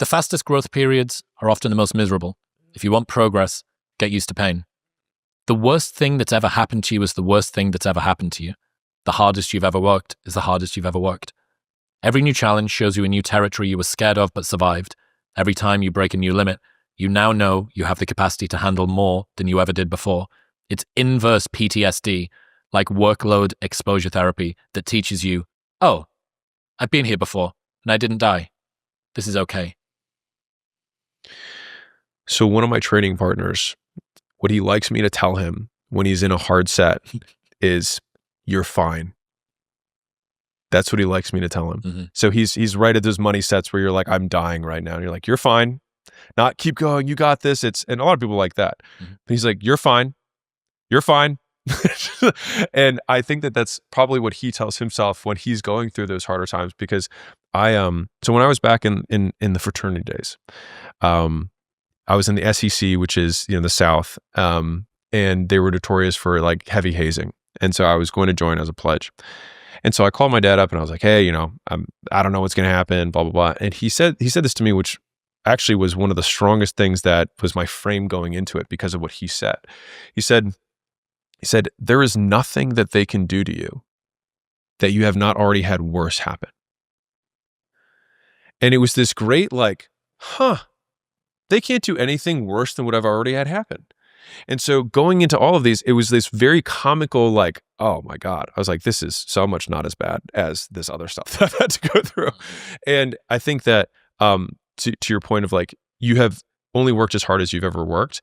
The fastest growth periods are often the most miserable. If you want progress, get used to pain. The worst thing that's ever happened to you is the worst thing that's ever happened to you. The hardest you've ever worked is the hardest you've ever worked. Every new challenge shows you a new territory you were scared of but survived. Every time you break a new limit, you now know you have the capacity to handle more than you ever did before. It's inverse PTSD, like workload exposure therapy, that teaches you, oh, I've been here before and I didn't die. This is okay. So one of my training partners, what he likes me to tell him when he's in a hard set is, you're fine. That's what he likes me to tell him. Mm-hmm. So he's right at those money sets where you're like, I'm dying right now. And you're like, you're fine. Not keep going. You got this. And a lot of people like that. Mm-hmm. But he's like, you're fine. You're fine. And I think that that's probably what he tells himself when he's going through those harder times, because so when I was back in the fraternity days, I was in the SEC, which is, the South, and they were notorious for like heavy hazing. And so I was going to join as a pledge. And so I called my dad up and I was like, hey, I don't know what's going to happen, blah, blah, blah. And he said this to me, which actually was one of the strongest things that was my frame going into it because of what he said. He said, there is nothing that they can do to you that you have not already had worse happen. And it was this great, they can't do anything worse than what I've already had happen. And so going into all of these, it was this very comical, oh my God. I was like, this is so much not as bad as this other stuff that I've had to go through. And I think that to your point of you have only worked as hard as you've ever worked.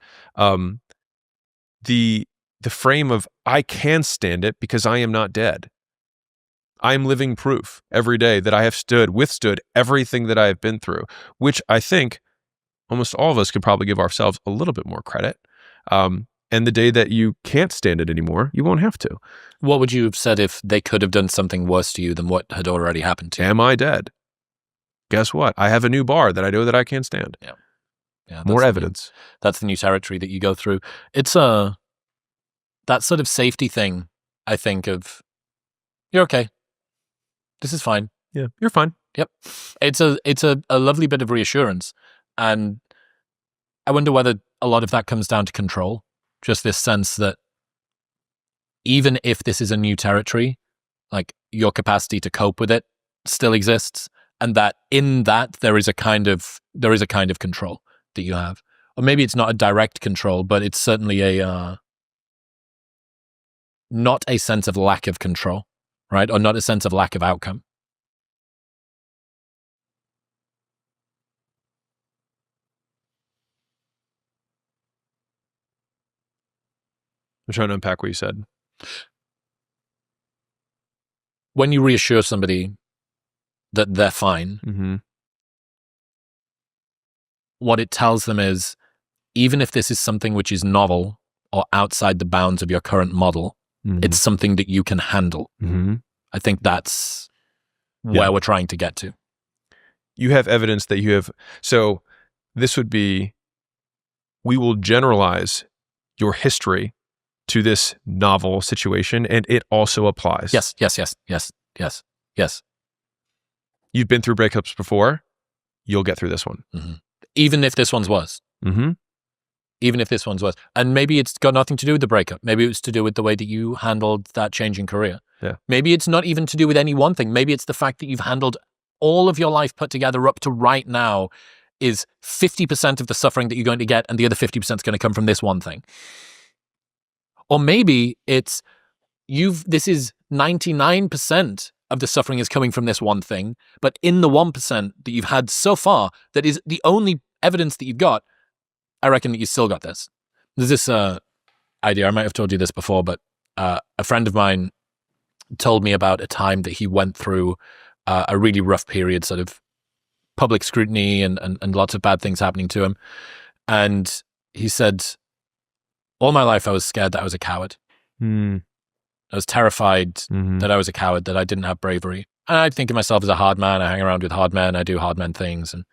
The frame of, I can stand it because I am not dead. I am living proof every day that I have withstood everything that I have been through, which I think almost all of us could probably give ourselves a little bit more credit. And the day that you can't stand it anymore, you won't have to. What would you have said if they could have done something worse to you than what had already happened to you? Am I dead? Guess what? I have a new bar that I know that I can't stand. Yeah. More evidence. That's the new territory that you go through. It's that sort of safety thing, I think, of, you're okay. This is fine. Yeah, you're fine. Yep. It's a lovely bit of reassurance. And I wonder whether a lot of that comes down to control. Just this sense that even if this is a new territory, your capacity to cope with it still exists, and that in that there is a kind of control that you have. Or maybe it's not a direct control, but it's certainly not a sense of lack of control, right? Or not a sense of lack of outcome. I'm trying to unpack what you said. When you reassure somebody that they're fine, mm-hmm. what it tells them is, even if this is something which is novel or outside the bounds of your current model, mm-hmm. it's something that you can handle. Mm-hmm. I think that's where we're trying to get to. You have evidence that you have. So this would be, we will generalize your history to this novel situation, and it also applies. Yes. You've been through breakups before. You'll get through this one. Mm-hmm. Even if this one's worse. Mm-hmm. Even if this one's worse. And maybe it's got nothing to do with the breakup. Maybe it was to do with the way that you handled that change in career. Yeah. Maybe it's not even to do with any one thing. Maybe it's the fact that you've handled all of your life put together up to right now is 50% of the suffering that you're going to get, and the other 50% is going to come from this one thing. Or maybe it's this is 99% of the suffering is coming from this one thing, but in the 1% that you've had so far, that is the only evidence that you've got, I reckon that you still got this. There's this idea, I might have told you this before, but a friend of mine told me about a time that he went through a really rough period, sort of public scrutiny and lots of bad things happening to him. And he said, all my life I was scared that I was a coward. Mm. I was terrified mm-hmm. that I was a coward, that I didn't have bravery. And I'd think of myself as a hard man. I hang around with hard men. I do hard men things. And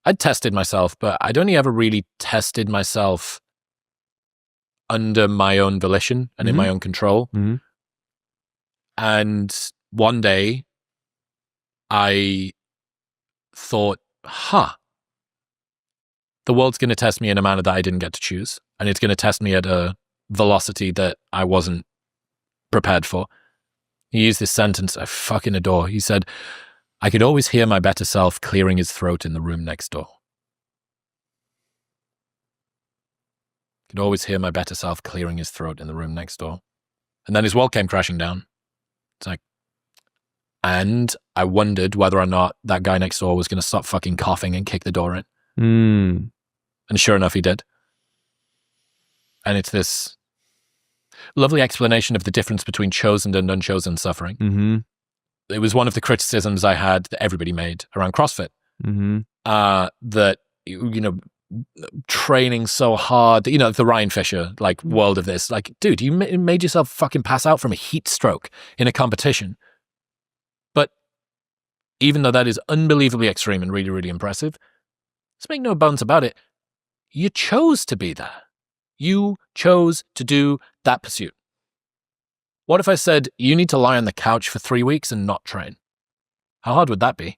I'd tested myself, but I'd only ever really tested myself under my own volition and in my own control. Mm-hmm. And one day I thought, the world's going to test me in a manner that I didn't get to choose. And it's going to test me at a velocity that I wasn't prepared for. He used this sentence I fucking adore. He said, I could always hear my better self clearing his throat in the room next door. Could always hear my better self clearing his throat in the room next door. And then his world came crashing down. It's like, and I wondered whether or not that guy next door was going to stop fucking coughing and kick the door in. And sure enough, he did. And it's this lovely explanation of the difference between chosen and unchosen suffering. Mm-hmm. It was one of the criticisms I had that everybody made around CrossFit. Mm-hmm. That, you know, training so hard, you know, the Ryan Fisher, like, world of this. Like, dude, you made yourself fucking pass out from a heat stroke in a competition. But even though that is unbelievably extreme and really, really impressive, let's make no bones about it. You chose to be there. You chose to do that pursuit. What if I said, you need to lie on the couch for 3 weeks and not train? How hard would that be?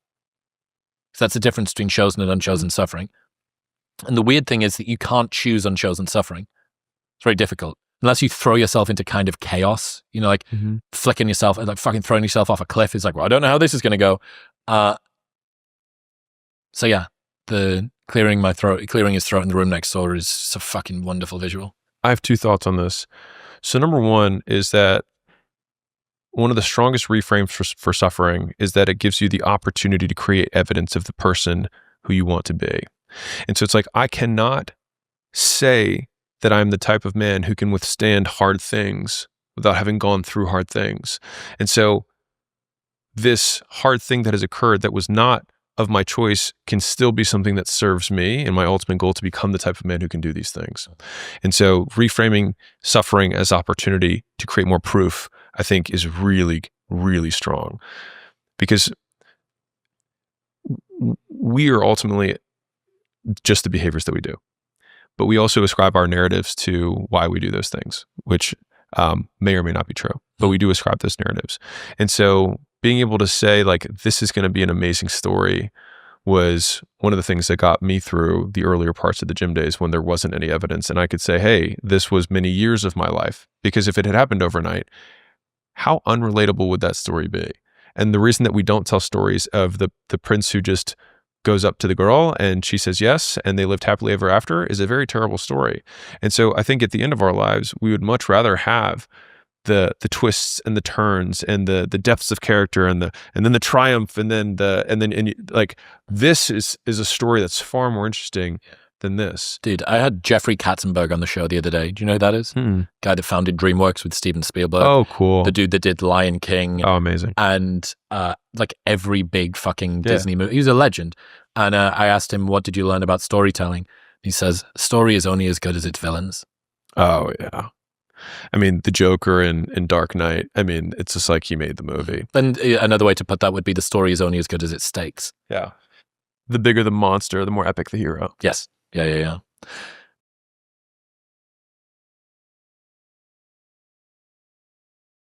Because that's the difference between chosen and unchosen suffering. And the weird thing is that you can't choose unchosen suffering. It's very difficult. Unless you throw yourself into kind of chaos, you know, like flicking yourself, like fucking throwing yourself off a cliff is like, well, I don't know how this is going to go. So yeah, the clearing his throat in the room next door is a fucking wonderful visual. I have two thoughts on this. So number one is that one of the strongest reframes for suffering is that it gives you the opportunity to create evidence of the person who you want to be. And so it's like, I cannot say that I'm the type of man who can withstand hard things without having gone through hard things. And so this hard thing that has occurred that was not of my choice can still be something that serves me and my ultimate goal to become the type of man who can do these things. And so reframing suffering as opportunity to create more proof, I think, is really, really strong, because we are ultimately just the behaviors that we do, but we also ascribe our narratives to why we do those things, which may or may not be true, but we do ascribe those narratives. And so being able to say, like, this is going to be an amazing story was one of the things that got me through the earlier parts of the gym days when there wasn't any evidence. And I could say, hey, this was many years of my life, because if it had happened overnight, how unrelatable would that story be? And the reason that we don't tell stories of the prince who just goes up to the girl and she says yes and they lived happily ever after is a very terrible story. And so I think at the end of our lives, we would much rather have the twists and the turns and the depths of character and then the triumph and like, this is a story that's far more interesting than this. Dude, I had Jeffrey Katzenberg on the show the other day. Do you know who that is? Guy that founded DreamWorks with Steven Spielberg. Oh, cool. The dude that did Lion King. Oh, amazing. And like every big fucking Disney movie. He's a legend. And I asked him, what did you learn about storytelling? He says, story is only as good as its villains. Oh, yeah. I mean, the Joker in Dark Knight, I mean, it's just like he made the movie. And another way to put that would be the story is only as good as its stakes. Yeah. The bigger the monster, the more epic the hero. Yes. Yeah.